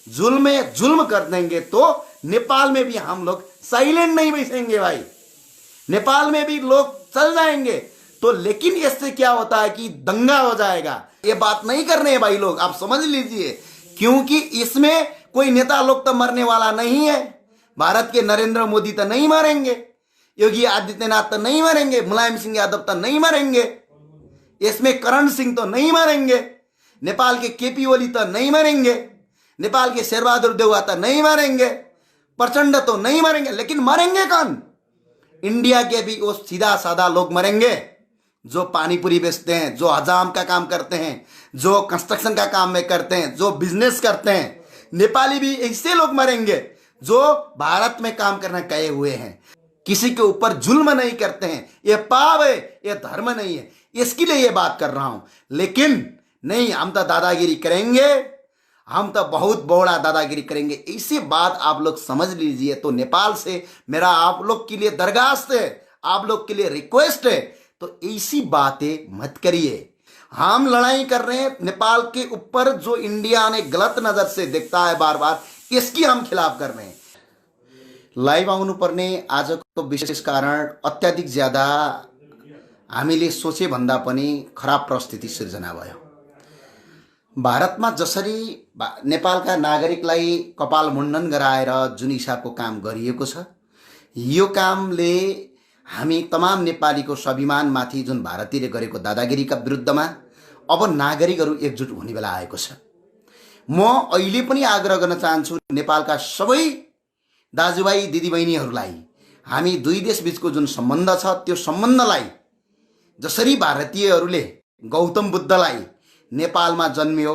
जुल्म में जुल्म कर देंगे तो नेपाल में भी हम लोग साइलेंट नहीं बैठेंगे भाई, नेपाल में भी लोग चल जाएंगे। तो लेकिन इससे क्या होता है कि दंगा हो जाएगा। ये बात नहीं करने हैं भाई लोग, आप समझ लीजिए, क्योंकि इसमें कोई नेता लोग तो मरने वाला नहीं है। भारत के नरेंद्र मोदी तो नहीं मरेंगे, योगी आदित्यनाथ तो नहीं मरेंगे, मुलायम सिंह यादव तो नहीं मरेंगे, इसमें करण सिंह तो नहीं मरेंगे, नेपाल के केपी ओली तो नहीं मरेंगे, नेपाल के शेरबहादुर देउवा तो नहीं मरेंगे, प्रचंड तो नहीं मरेंगे। लेकिन मरेंगे कौन? इंडिया के भी वो सीधा साधा लोग मरेंगे जो पानीपुरी बेचते हैं, जो हजाम का काम करते हैं, जो कंस्ट्रक्शन का काम में करते हैं, जो बिजनेस करते हैं। नेपाली भी ऐसे लोग मरेंगे जो भारत में काम करना कहे हुए हैं, किसी के ऊपर जुल्म नहीं करते हैं। ये पाप है, ये धर्म नहीं है, इसके लिए ये बात कर रहा हूं। लेकिन नहीं, हम तो दादागिरी करेंगे, हम तो बहुत बड़ा दादागिरी करेंगे, इसी बात आप लोग समझ लीजिए। तो नेपाल से मेरा आप लोग के लिए दरखास्त है, आप लोग के लिए रिक्वेस्ट है, तो ऐसी बातें मत करिए। हम लड़ाई कर रहे हैं नेपाल के ऊपर, जो इंडिया ने गलत नजर से देखता है बार बार, इसकी हम खिलाफ कर रहे हैं। लाइभ आउनु पर्ने आजको विशेष कारण अत्याधिक ज्यादा हामीले सोचे भन्दा पनि खराब परिस्थिति सिर्जना भयो। भारतमा जसरी नेपालका नागरिकलाई कपाल मुण्डन गराएर जुन हिसाबको काम गरिएको छ, यो कामले हामी तमाम नेपालीको स्वाभिमानमाथि जुन भारतीयले गरेको दादागिरीका विरुद्धमा अब नागरिकहरू एकजुट हुने बेला आएको छ। म अहिले पनि आग्रह गर्न चाहन्छु नेपालका सबै दाजुभाइ दिदीबहिनीहरूलाई, हामी दुई देश बीचको जुन सम्बन्ध छ त्यो सम्बन्धलाई, जसरी भारतीयहरूले गौतम बुद्धलाई नेपालमा जन्मियो,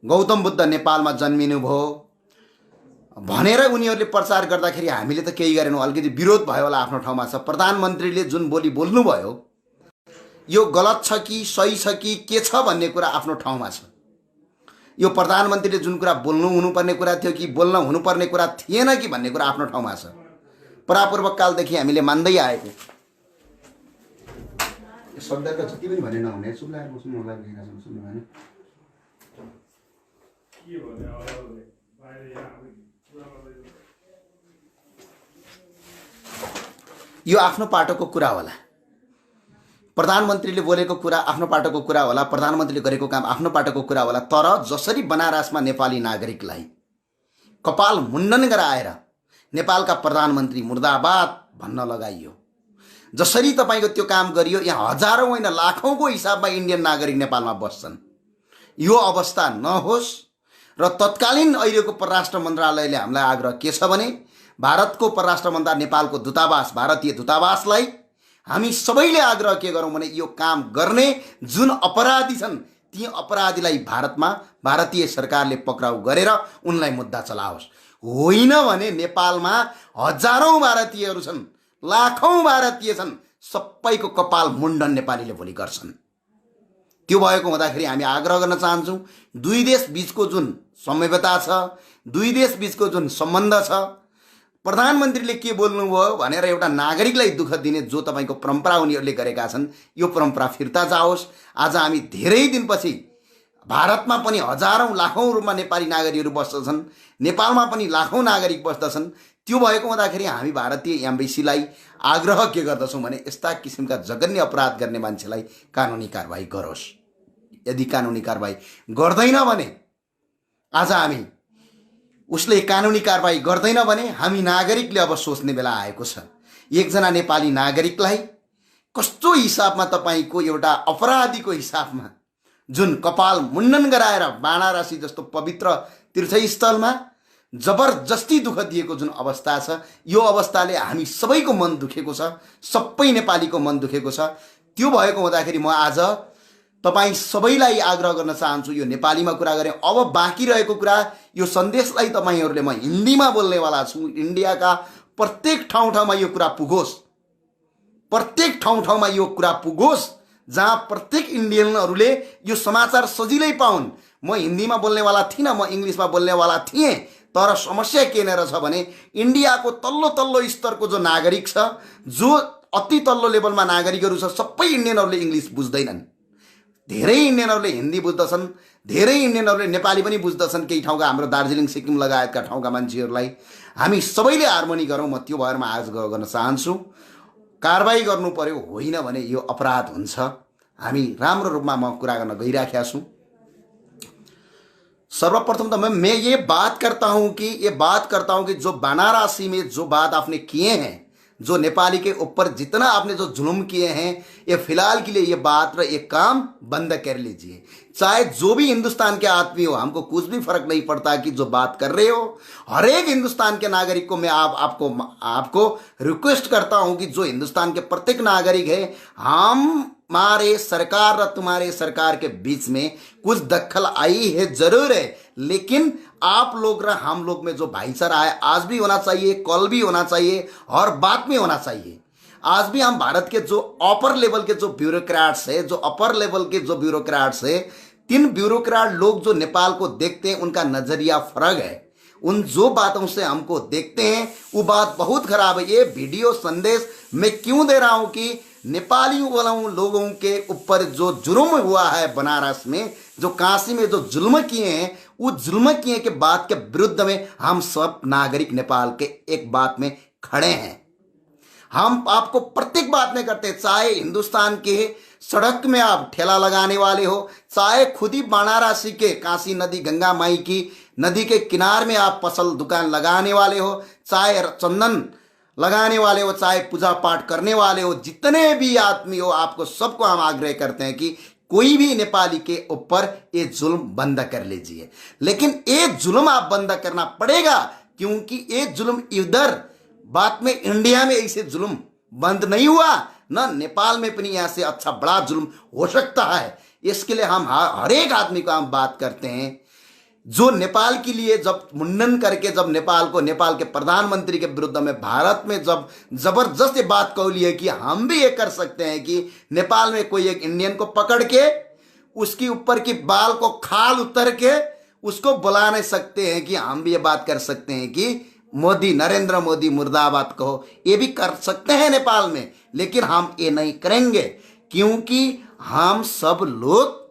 गौतम बुद्ध नेपालमा जन्मिनु भयो भनेर उनीहरूले प्रचार गर्दाखेरि हामीले त केही गरेनौँ, अलिकति विरोध भयो होला आफ्नो ठाउँमा छ। प्रधानमन्त्रीले जुन बोली बोल्नुभयो यो गलत छ कि सही छ कि के छ भन्ने कुरा आफ्नो ठाउँमा छ। यो प्रधानमन्त्रीले जुन कुरा बोल्नु हुनुपर्ने कुरा थियो कि बोल्न हुनुपर्ने कुरा थिएन कि भन्ने कुरा आफ्नो ठाउँमा छ। परापूर्वक कालदेखि हामीले मान्दै आएको शब्दका जति पनि भने नहुने सुब्लाएर बस्नु मन लाग्दैन सुन्नु भने के भन्ने यो आफ्नो पाटोको कुरा होला। प्रधानमन्त्रीले बोलेको कुरा आफ्नो पाटोको कुरा होला, प्रधानमन्त्रीले गरेको काम आफ्नो पाटोको कुरा होला। तर जसरी बनारसमा नेपाली नागरिकलाई कपाल मुण्डन गराएर नेपालका प्रधानमन्त्री मुर्दाबाद भन्न लगाइयो, जसरी तपाईको त्यो काम गरियो, यहाँ हजारौं होइन लाखौंको हिसाबमा इन्डियन नागरिक नेपालमा बस्छन्। यो अवस्था नहोस् र तत्कालीन अहिलेको परराष्ट्र मन्त्रालयले हामीलाई आग्रह के छ भने भारतको परराष्ट्र मन्त्रालय नेपालको दूतावास, भारतीय दूतावासलाई हामी सबैले आग्रह के गरौँ भने यो काम गर्ने जुन अपराधी छन् ती अपराधीलाई भारतमा भारतीय सरकारले पक्राउ गरेर उनलाई मुद्दा चलाओस्। होइन भने नेपालमा हजारौं भारतीयहरू छन्, लाखौं भारतीय छन्, सबैको कपाल मुण्डन नेपालीले भोलि गर्छन्। त्यो भएको हुँदाखेरि हामी आग्रह गर्न चाहन्छौँ, दुई देश बीचको जुन संयमता छ, दुई देश बीचको जुन सम्बन्ध छ, प्रधानमन्त्रीले के बोल्नुभयो भनेर एउटा नागरिकलाई दुःख दिने जो तपाईको परम्परा उनीहरूले गरेका छन्, यो परम्परा फिर्ता जाओस्। आज हामी धेरै दिनपछि भारतमा पनि हजारौं लाखौं रूपमा नेपाली नागरिकहरू बस्दछन्, नेपालमा पनि लाखौं नागरिक बस्दछन्। त्यो भएको हुँदाखेरि हामी भारतीय एम्बेसीलाई आग्रह के गर्दछौँ भने यस्ता किसिमका जघन्य अपराध गर्ने मान्छेलाई कानुनी कारबाही गरोस्। यदि कानुनी कारबाही गर्दैन भने, आज हामी उसले कानुनी कारबाही गर्दैन भने हामी नागरिकले अब सोच्ने बेला आएको छ। एकजना नेपाली नागरिकलाई कस्तो हिसाबमा तपाईको एउटा अपराधीको हिसाबमा जुन कपाल मुण्डन गराएर वाराणसी जस्तो पवित्र तीर्थस्थलमा जबरजस्ती दुःख दिएको जुन अवस्था छ, यो अवस्थाले हामी सबैको मन दुखेको छ, सबै नेपालीको मन दुखेको छ। त्यो भएको हुँदाखेरि म आज तपाईं सबैलाई आग्रह गर्न चाहन्छु, यो नेपालीमा कुरा गरेँ। अब बाँकी रहेको कुरा, यो सन्देशलाई तपाईहरूले म हिन्दीमा बोल्नेवाला छु। इन्डियाका प्रत्येक ठाउँमा यो कुरा पुगोस्, प्रत्येक ठाउँमा यो कुरा पुगोस्, जहाँ प्रत्येक इन्डियनहरूले यो समाचार सजिलै पाउन्। म हिन्दीमा बोल्नेवाला थिइनँ, म इङ्ग्लिसमा बोल्नेवाला थिएँ। तर समस्या के रहेछ भने इन्डियाको तल्लो तल्लो स्तरको जो नागरिक छ, जो अति तल्लो लेभलमा नागरिकहरू छ, सबै इन्डियनहरूले इङ्ग्लिस बुझ्दैनन्। धेरै इन्डियनहरूले हिन्दी बुझ्दछन्, धेरै इन्डियनहरूले नेपाली पनि बुझ्दछन् केही ठाउँका, हाम्रो दार्जिलिङ सिक्किम लगायतका ठाउँका मान्छेहरूलाई। हामी सबैले हार्मोनी गरौँ, म त्यो भरमा आज गर्न चाहन्छु। कारबाही गर्नु पर्यो, होइन भने यो अपराध हुन्छ। हामी राम्रो रूपमा म कुरा गर्न गइराखेका छु। सर्वप्रथम तो मैं ये बात करता हूं कि जो बनारसी में जो बात आपने किए हैं, जो नेपाली के ऊपर जितना आपने जो जुल्म किए हैं, ये फिलहाल के लिए ये बात ये काम बंद कर लीजिए। चाहे जो भी हिंदुस्तान के आदमी हो, हमको कुछ भी फर्क नहीं पड़ता कि जो बात कर रहे हो। हर एक हिंदुस्तान के नागरिक को मैं आपको रिक्वेस्ट करता हूं कि जो हिंदुस्तान के प्रत्येक नागरिक है, हमारे सरकार और तुम्हारे सरकार के बीच में कुछ दखल आई है जरूर है, लेकिन आप लोग और हम लोग में जो भाईचारा है आज भी होना चाहिए, कल भी होना चाहिए और बाद में होना चाहिए। आज भी हम भारत के जो अपर लेवल के जो ब्यूरोक्रेट्स है, जो अपर लेवल के जो ब्यूरोक्रेट्स है, 3 ब्यूरोक्रेट लोग जो नेपाल को देखते हैं, उनका नजरिया फर्क है। उन जो बातों से हमको देखते हैं वो बात बहुत खराब है। ये वीडियो संदेश मैं क्यों दे रहा हूं कि नेपाली वालों लोगों के ऊपर जो जुर्म हुआ है बनारस में, जो काशी में जो जुल्म किए हैं, वो जुल्म किए के बात के विरुद्ध में हम सब नागरिक नेपाल के एक बात में खड़े हैं। हम आपको प्रत्येक बात में करते हैं, चाहे हिंदुस्तान के सड़क में आप ठेला लगाने वाले हो, चाहे खुद ही बनारसी के काशी नदी गंगा माई की नदी के किनारे में आप फसल दुकान लगाने वाले हो, चाहे चंदन लगाने वाले हो, चाहे पूजा पाठ करने वाले हो, जितने भी आदमी हो, आपको सबको हम आग्रह करते हैं कि कोई भी नेपाली के ऊपर ये जुल्म बंद कर लीजिए। लेकिन ये जुल्म आप बंद करना पड़ेगा, क्योंकि ये जुल्म इधर बात में इंडिया में ऐसे जुल्म बंद नहीं हुआ ना, नेपाल में अपनी यहाँ से अच्छा बड़ा जुल्म हो सकता है। इसके लिए हम हर एक आदमी को हम बात करते हैं, जो नेपाल के लिए जब मुंडन करके जब नेपाल के प्रधानमंत्री के विरुद्ध में भारत में जब जबरदस्त बात कही है कि हम भी ये कर सकते हैं कि नेपाल में कोई एक इंडियन को पकड़ के उसके ऊपर की बाल को खाल उतर के उसको बुला नहीं सकते हैं, कि हम भी ये बात कर सकते हैं कि मोदी, नरेंद्र मोदी मुर्दाबाद कहो, ये भी कर सकते हैं नेपाल में। लेकिन हम ये नहीं करेंगे, क्योंकि हम सब लोग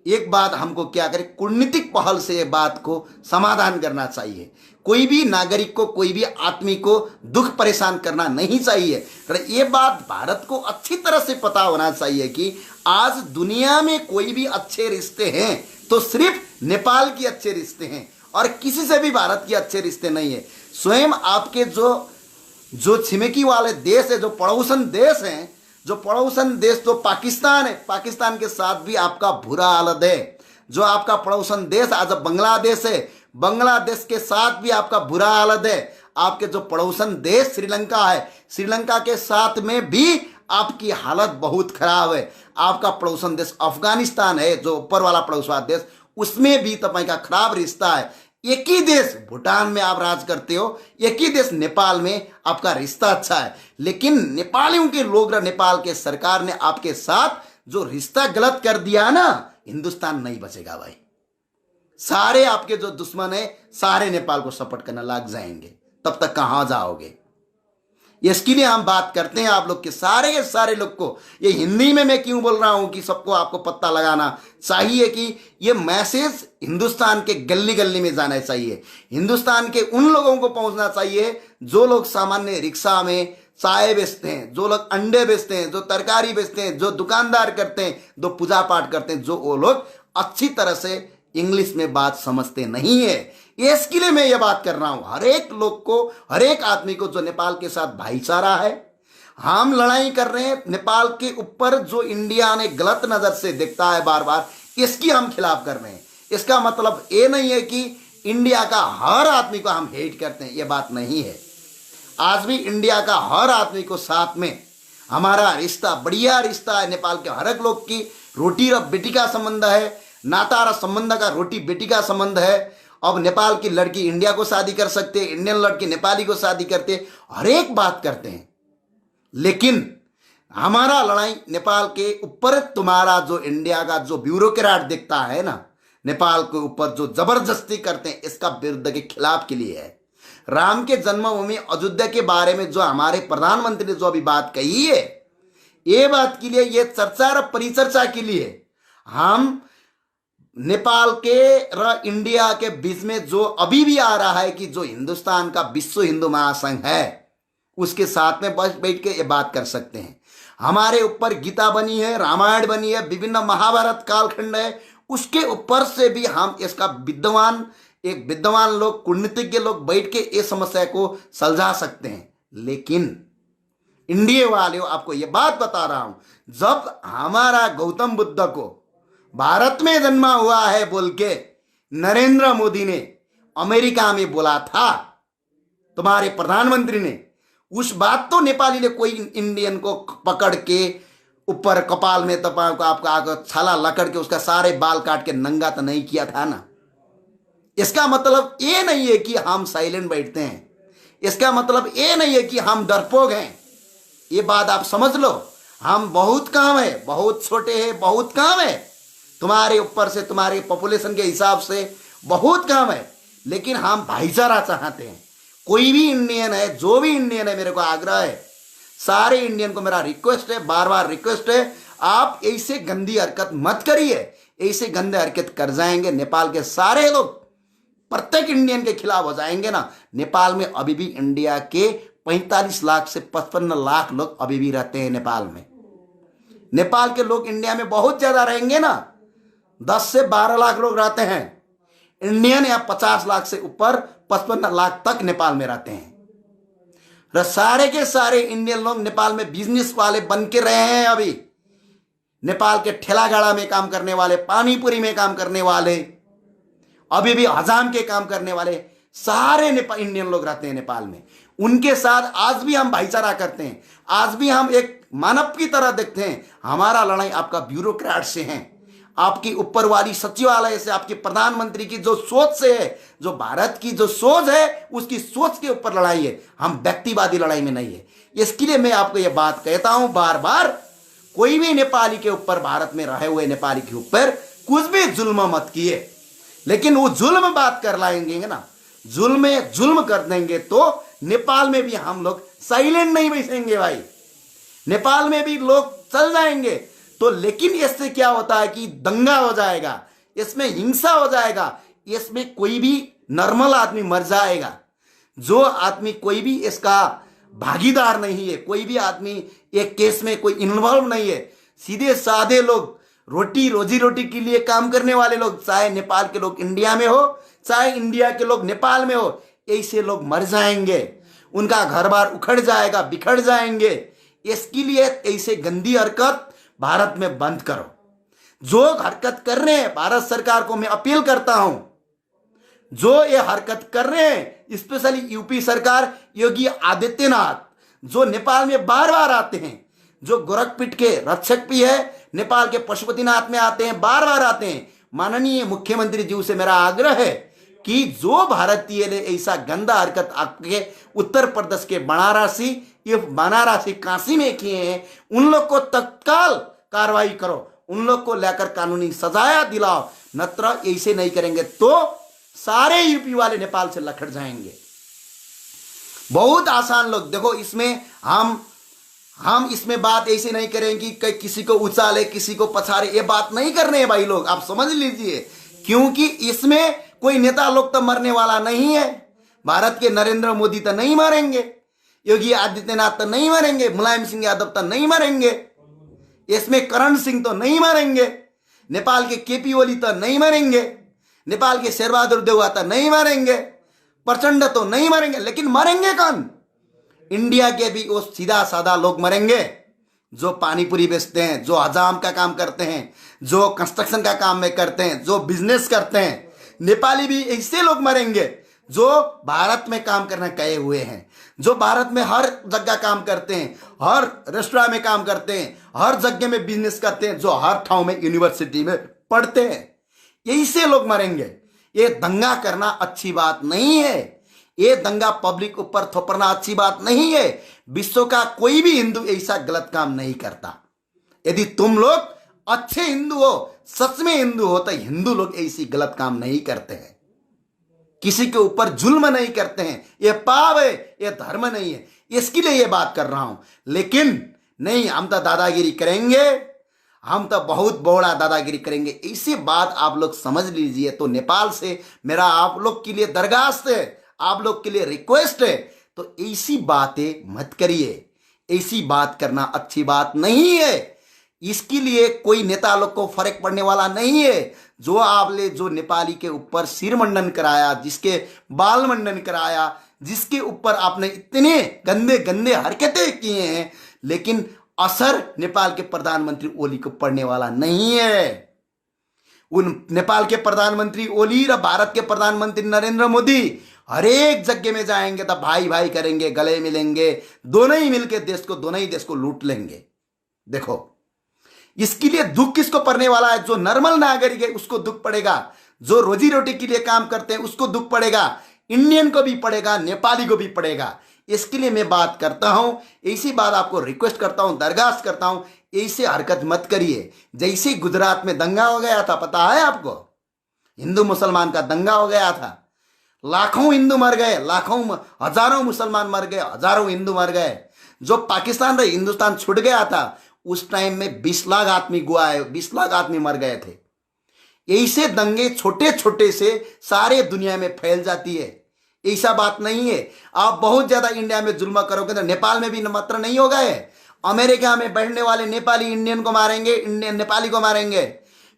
एक बात हमको क्या करें, कूटनीतिक पहल से ये बात को समाधान करना चाहिए। कोई भी नागरिक को, कोई भी आदमी को दुख परेशान करना नहीं चाहिए। ये बात भारत को अच्छी तरह से पता होना चाहिए कि आज दुनिया में कोई भी अच्छे रिश्ते हैं तो सिर्फ नेपाल के अच्छे रिश्ते हैं और किसी से भी भारत के अच्छे रिश्ते नहीं है। स्वयं आपके जो छिमेकी वाले देश है, जो पड़ोसन देश हैं, जो पड़ोसन देश जो पाकिस्तान है, पाकिस्तान के साथ भी आपका बुरा हालत है। जो आपका पड़ोसन देश आज बांग्लादेश है, बांग्लादेश के साथ भी आपका बुरा हालत है। आपके जो पड़ोसन देश श्रीलंका है, श्रीलंका के साथ में भी आपकी हालत बहुत खराब है। आपका पड़ोसन देश अफगानिस्तान है, जो ऊपर वाला पड़ोसा देश, उसमें भी तपाईं का खराब रिश्ता है। एक ही देश भूटान में आप राज करते हो, एक ही देश नेपाल में आपका रिश्ता अच्छा है, लेकिन नेपालियों के लोग और नेपाल के सरकार ने आपके साथ जो रिश्ता गलत कर दिया ना, हिंदुस्तान नहीं बचेगा भाई। सारे आपके जो दुश्मन है सारे नेपाल को सपोर्ट करना लग जाएंगे, तब तक कहां जाओगे। इसके लिए हम बात करते हैं आप लोग के सारे लोग को। ये हिंदी में मैं क्यों बोल रहा हूं कि सबको आपको पता लगाना चाहिए कि ये मैसेज हिंदुस्तान के गली गली में जाना चाहिए। हिंदुस्तान के उन लोगों को पहुंचना चाहिए जो लोग सामान्य रिक्शा में चाय बेचते हैं, जो लोग अंडे बेचते हैं, जो तरकारी बेचते हैं, जो दुकानदार करते हैं, जो पूजा पाठ करते हैं, जो वो लोग अच्छी तरह से इंग्लिश में बात समझते नहीं है। इसके लिए मैं ये बात कर रहा हूं, हर एक लोग को, हर एक आदमी को जो नेपाल के साथ भाईचारा है, हम लड़ाई कर रहे हैं नेपाल के ऊपर जो इंडिया ने गलत नजर से देखता है बार बार, इसकी हम खिलाफ कर रहे हैं। इसका मतलब ये नहीं है कि इंडिया का हर आदमी को हम हेट करते हैं, ये बात नहीं है। आज भी इंडिया का हर आदमी को साथ में हमारा रिश्ता बढ़िया रिश्ता है। नेपाल के हर एक लोग की रोटी और बेटी का संबंध है, नाता और संबंध का रोटी बेटी का संबंध है। अब नेपाल की लड़की इंडिया को शादी कर सकते, इंडियन लड़की नेपाली को शादी करते, हर एक बात करते हैं। लेकिन हमारा लड़ाई नेपाल के ऊपर तुम्हारा जो इंडिया का जो ब्यूरोक्रेट देखता है ना, नेपाल के ऊपर जो जबरदस्ती करते हैं, इसका विरुद्ध के खिलाफ के लिए है। राम के जन्मभूमि अयोध्या के बारे में जो हमारे प्रधानमंत्री ने जो अभी बात कही है, ये बात के लिए, ये चर्चा और परिचर्चा के लिए हम नेपाल के और इंडिया के बीच में जो अभी भी आ रहा है कि जो हिंदुस्तान का विश्व हिंदू महासंघ है उसके साथ में बस बैठ के ये बात कर सकते हैं। हमारे ऊपर गीता बनी है, रामायण बनी है, विभिन्न महाभारत कालखंड है, उसके ऊपर से भी हम इसका विद्वान लोग, कूटनीतिज्ञ लोग बैठ के इस समस्या को सुलझा सकते हैं। लेकिन इंडिया वाले आपको ये बात बता रहा हूं, जब हमारा गौतम बुद्ध को भारत में जन्मा हुआ है बोल के नरेंद्र मोदी ने अमेरिका में बोला था, तुम्हारे प्रधानमंत्री ने, उस बात तो नेपाली ने कोई इंडियन को पकड़ के ऊपर कपाल में तपा को आपका छाला लकड़ के उसका सारे बाल काट के नंगा तो नहीं किया था ना। इसका मतलब ये नहीं है कि हम साइलेंट बैठते हैं, इसका मतलब ये नहीं है कि हम डरपोक हैं। ये बात आप समझ लो, हम बहुत काम है, बहुत छोटे हैं, बहुत काम है, तुम्हारे ऊपर से तुम्हारे पॉपुलेशन के हिसाब से बहुत काम है, लेकिन हम भाईचारा चाहते हैं। कोई भी इंडियन है, जो भी इंडियन है, मेरे को आग्रह है, सारे इंडियन को मेरा रिक्वेस्ट है, बार बार रिक्वेस्ट है, आप ऐसे गंदी हरकत मत करिए। ऐसे गंदे हरकत कर जाएंगे नेपाल के सारे लोग प्रत्येक इंडियन के खिलाफ हो जाएंगे ना। नेपाल में अभी भी इंडिया के 45 लाख से 55 लाख लोग अभी भी रहते हैं नेपाल में। नेपाल के लोग इंडिया में बहुत ज्यादा रहेंगे ना, 10 से 12 लाख लोग रहते हैं। इंडियन या 50 लाख से ऊपर 55 लाख तक नेपाल में रहते हैं। सारे के सारे इंडियन लोग नेपाल में बिजनेस वाले बन के रहे हैं। अभी नेपाल के ठेला गाड़ा में काम करने वाले, पानीपुरी में काम करने वाले, अभी भी हजाम के काम करने वाले सारे इंडियन लोग रहते हैं नेपाल में। उनके साथ आज भी हम भाईचारा करते हैं, आज भी हम एक मानव की तरह देखते हैं। हमारा लड़ाई आपका ब्यूरोक्रेट से है, आपकी ऊपर वाली सचिवालय से, आपके प्रधानमंत्री की जो सोच से है, जो भारत की जो सोच है उसकी सोच के ऊपर लड़ाई है। हम व्यक्तिवादी लड़ाई में नहीं है। इसके लिए मैं आपको यह बात कहता हूं बार बार, कोई भी नेपाली के ऊपर, भारत में रहे हुए नेपाली के ऊपर कुछ भी जुल्म मत किए। लेकिन वो जुल्म बात कर लाएंगे ना, जुल्म कर देंगे तो नेपाल में भी हम लोग साइलेंट नहीं बैठेंगे भाई। नेपाल में भी लोग चल जाएंगे तो, लेकिन इससे क्या होता है कि दंगा हो जाएगा, इसमें हिंसा हो जाएगा, इसमें कोई भी नॉर्मल आदमी मर जाएगा। जो आदमी कोई भी इसका भागीदार नहीं है, कोई भी आदमी एक केस में कोई इन्वॉल्व नहीं है, सीधे साधे लोग, रोजी रोटी के लिए काम करने वाले लोग, चाहे नेपाल के लोग इंडिया में हो, चाहे इंडिया के लोग नेपाल में हो, ऐसे लोग मर जाएंगे, उनका घर बार उखड़ जाएगा, बिखर जाएंगे। इसके लिए ऐसे गंदी हरकत भारत में बंद करो। जो हरकत कर रहे हैं, भारत सरकार को मैं अपील करता हूं, जो ये हरकत कर रहे हैं, स्पेशली यूपी सरकार, योगी आदित्यनाथ, जो नेपाल में बार बार आते हैं, जो गोरखपीठ के रक्षक भी है, नेपाल के पशुपतिनाथ में आते हैं, बार बार आते हैं। माननीय मुख्यमंत्री जी से मेरा आग्रह है कि जो भारतीय ने ऐसा गंदा हरकत आपके उत्तर प्रदेश के बनारसी काशी में किए हैं, उन लोग को तत्काल कार्रवाई करो, उन लोग को लेकर कानूनी सजाया दिलाओ। नत्र ऐसे नहीं करेंगे तो सारे यूपी वाले नेपाल से लखड़ जाएंगे। बहुत आसान लोग देखो, इसमें हम इसमें बात ऐसे नहीं करेंगे कि किसी को उछाले, किसी को पछाड़े, ये बात नहीं करने हैं भाई लोग, आप समझ लीजिए। क्योंकि इसमें कोई नेता लोग तो मरने वाला नहीं है। भारत के नरेंद्र मोदी तो नहीं मरेंगे, योगी आदित्यनाथ तो नहीं मरेंगे, मुलायम सिंह यादव तो नहीं मरेंगे, इसमें करण सिंह तो नहीं मरेंगे, नेपाल के केपी ओली तो नहीं मरेंगे, नेपाल के शेरबहादुर देउवा तो नहीं मरेंगे, प्रचंड तो नहीं मरेंगे। लेकिन मरेंगे कौन? इंडिया के भी वो सीधा साधा लोग मरेंगे, जो पानीपुरी बेचते हैं, जो हजाम का काम करते हैं, जो कंस्ट्रक्शन का काम में करते हैं, जो बिजनेस करते हैं। नेपाली भी ऐसे लोग मरेंगे जो भारत में काम करना कहे हुए हैं, जो भारत में हर जगह काम करते हैं, हर रेस्टोरेंट में काम करते हैं, हर जगह में बिजनेस करते हैं, जो हर ठाव में यूनिवर्सिटी में पढ़ते हैं। यही से लोग मरेंगे। ये दंगा करना अच्छी बात नहीं है, ये दंगा पब्लिक ऊपर थोपना अच्छी बात नहीं है। विश्व का कोई भी हिंदू ऐसा गलत काम नहीं करता। यदि तुम लोग अच्छे हिंदू हो, सच में हिंदू हो, तो हिंदू लोग ऐसी गलत काम नहीं करते हैं, किसी के ऊपर जुल्म नहीं करते हैं। ये पाप है, ये धर्म नहीं है। इसके लिए ये बात कर रहा हूं। लेकिन नहीं, हम तो दादागिरी करेंगे, हम तो बहुत बड़ा दादागिरी करेंगे, इसी बात आप लोग समझ लीजिए। तो नेपाल से मेरा आप लोग के लिए दरखास्त है, आप लोग के लिए रिक्वेस्ट है, तो ऐसी बातें मत करिए। ऐसी बात करना अच्छी बात नहीं है। इसके लिए कोई नेता लोग को फर्क पड़ने वाला नहीं है। जो आपने जो नेपाली के ऊपर सिर मंडन कराया, जिसके बाल मंडन कराया, जिसके ऊपर आपने इतने गंदे गंदे हरकतें किए हैं, लेकिन असर नेपाल के प्रधानमंत्री ओली को पड़ने वाला नहीं है। उन नेपाल के प्रधानमंत्री ओली और भारत के प्रधानमंत्री नरेंद्र मोदी हर एक जगह में जाएंगे तो भाई भाई करेंगे, गले मिलेंगे, दोनों ही मिलकर दोनों ही देश को लूट लेंगे। देखो, इसके लिए दुख किसको पड़ने वाला है? जो नॉर्मल नागरिक है उसको दुख पड़ेगा, जो रोजी रोटी के लिए काम करते हैं उसको दुख पड़ेगा, इंडियन को भी पड़ेगा, नेपाली को भी पड़ेगा। इसके लिए मैं बात करता हूं, ऐसी बात आपको रिक्वेस्ट करता हूं, दरखास्त करता हूं, ऐसे हरकत मत करिए। जैसे गुजरात में दंगा हो गया था, पता है आपको? हिंदू मुसलमान का दंगा हो गया था, लाखों हिंदू मर गए, हजारों मुसलमान मर गए, हजारों हिंदू मर गए। जो पाकिस्तान और हिंदुस्तान छूट गया था उस टाइम में 20 लाख आदमी गुआए, 20 लाख आदमी मर गए थे। ऐसे दंगे छोटे छोटे से सारे दुनिया में फैल जाती है, ऐसा बात नहीं है। आप बहुत ज्यादा इंडिया में जुल्म करोगे तो नेपाल में भी मात्र नहीं हो गए। अमेरिका में बैठने वाले नेपाली इंडियन को मारेंगे, इंडियन नेपाली को मारेंगे।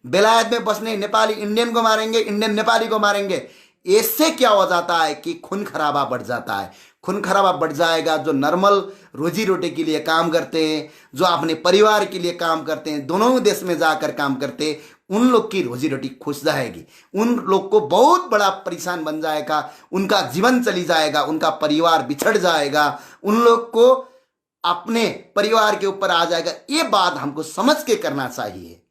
बेलायत में बसने नेपाली इंडियन को मारेंगे, इंडियन नेपाली को मारेंगे। इससे क्या हो जाता है कि खून खराबा बढ़ जाता है। खून खराबा बढ़ जाएगा। जो नॉर्मल रोजी रोटी के लिए काम करते हैं, जो अपने परिवार के लिए काम करते हैं, दोनों देश में जाकर काम करते हैं, उन लोग की रोजी रोटी खुश जाएगी। उन लोग को बहुत बड़ा परेशान बन जाएगा, उनका जीवन चली जाएगा, उनका परिवार बिछड़ जाएगा, उन लोग को अपने परिवार के ऊपर आ जाएगा। ये बात हमको समझ के करना चाहिए।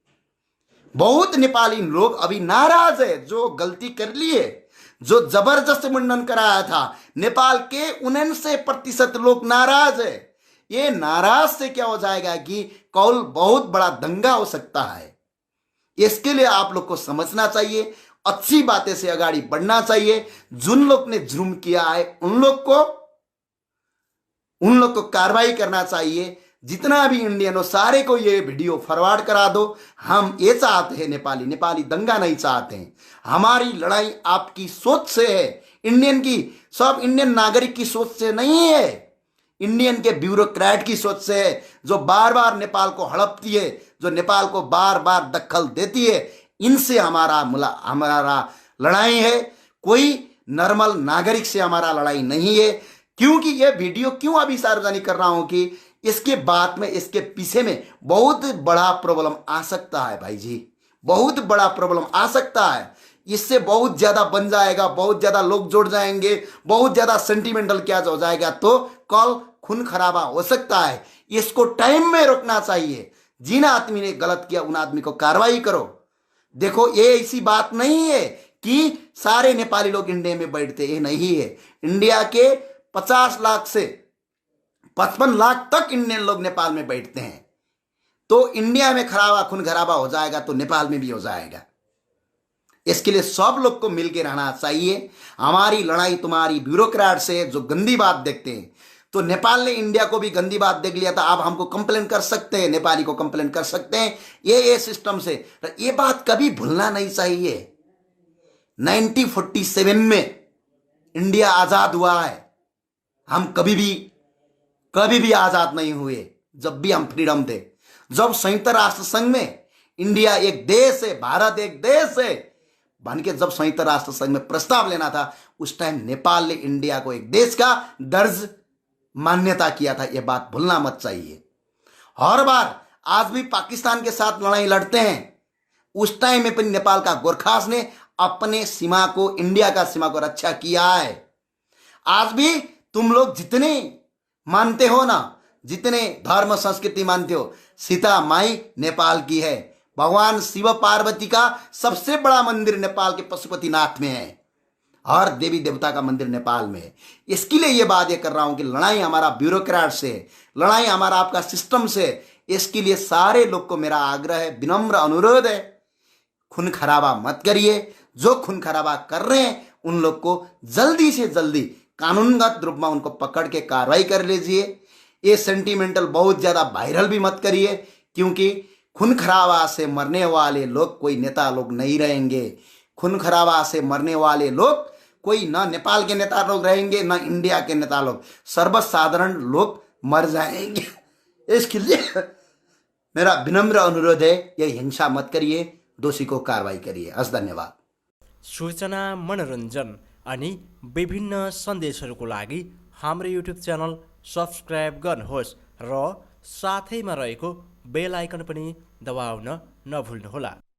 बहुत नेपाली लोग अभी नाराज है, जो गलती कर लिए, जो जबरदस्त मुंडन कराया था। नेपाल के 79% लोग नाराज है। ये नाराज से क्या हो जाएगा कि कल बहुत बड़ा दंगा हो सकता है। इसके लिए आप लोग को समझना चाहिए, अच्छी बातें से आगे बढ़ना चाहिए। जिन लोग ने जुर्म किया है उन लोग को कार्रवाई करना चाहिए। जितना भी इंडियन हो सारे को ये वीडियो फॉरवर्ड करा दो। हम ये चाहते हैं, नेपाली दंगा नहीं चाहते हैं। हमारी लड़ाई आपकी सोच से है, इंडियन की, सब इंडियन नागरिक की सोच से नहीं है, इंडियन के ब्यूरोक्रेट की सोच से है, जो बार बार नेपाल को हड़पती है, जो नेपाल को बार बार दखल देती है। इनसे हमारा लड़ाई है। कोई नॉर्मल नागरिक से हमारा लड़ाई नहीं है। क्योंकि ये वीडियो क्यों अभी सार्वजनिक कर रहा हूं कि इसके बाद में, इसके पीछे में बहुत बड़ा प्रॉब्लम आ सकता है भाई जी, बहुत बड़ा प्रॉब्लम आ सकता है। इससे बहुत ज्यादा बन जाएगा, बहुत ज्यादा लोग जुड़ जाएंगे, बहुत ज्यादा सेंटिमेंटल क्या हो जाएगा, तो कल खून खराबा हो सकता है। इसको टाइम में रोकना चाहिए। जिन आदमी ने गलत किया उन आदमी को कार्रवाई करो। देखो, ये ऐसी बात नहीं है कि सारे नेपाली लोग इंडिया में बैठते, ये नहीं है। इंडिया के 50 लाख से 55 लाख तक इंडियन लोग नेपाल में बैठते हैं। तो इंडिया में खून खराबा हो जाएगा तो नेपाल में भी हो जाएगा। इसके लिए सब लोग को मिलकर रहना चाहिए। हमारी लड़ाई तुम्हारी ब्यूरोक्रेट से, जो गंदी बात देखते हैं। तो नेपाल ने इंडिया को भी गंदी बात देख लिया था। आप हमको कंप्लेन कर सकते हैं, नेपाली को कंप्लेन कर सकते हैं ये सिस्टम से। ये बात कभी भूलना नहीं चाहिए। 1947 में इंडिया आजाद हुआ है। हम कभी भी आजाद नहीं हुए। जब भी हम फ्रीडम थे, जब संयुक्त राष्ट्र संघ में इंडिया एक देश है, भारत एक देश है बन के जब संयुक्त राष्ट्र संघ में प्रस्ताव लेना था, उस टाइम नेपाल ने इंडिया को एक देश का दर्ज मान्यता किया था। यह बात भूलना मत चाहिए। हर बार आज भी पाकिस्तान के साथ लड़ाई लड़ते हैं, उस टाइम में नेपाल का गोरखास ने अपने सीमा को, इंडिया का सीमा को रक्षा किया है। आज भी तुम लोग जितने मानते हो ना, जितने धर्म संस्कृति मानते हो, सीता माई नेपाल की है। भगवान शिव पार्वती का सबसे बड़ा मंदिर नेपाल के पशुपतिनाथ में है, और देवी देवता का मंदिर नेपाल में है। इसके लिए ये बात ये कर रहा हूं कि लड़ाई हमारा ब्यूरोक्रेट से, लड़ाई हमारा आपका सिस्टम से। इसके लिए सारे लोग को मेरा आग्रह है, विनम्र अनुरोध है, खून खराबा मत करिए। जो खून खराबा कर रहे हैं उन लोग को जल्दी से जल्दी कानूनगत रूप में उनको पकड़ के कार्रवाई कर लीजिए। ये सेंटिमेंटल बहुत ज्यादा वायरल भी मत करिए, क्योंकि खून खराबा से मरने वाले लोग कोई नेता लोग नहीं रहेंगे। खून खराबा से मरने वाले लोग कोई ना नेपाल के नेता लोग रहेंगे ना इंडिया के नेता लोग, सर्वसाधारण लोग मर जाएंगे। इसके लिए मेरा विनम्र अनुरोध है, ये हिंसा मत करिए, दोषी को कार्रवाई करिए। हस्, धन्यवाद। सूचना, मनोरञ्जन अनि विभिन्न सन्देशहरूको लागि हाम्रो युट्युब च्यानल सब्स्क्राइब गर्नुहोस् र साथैमा रहेको बेल आइकन पनि दबाउन नभुल्नुहोला।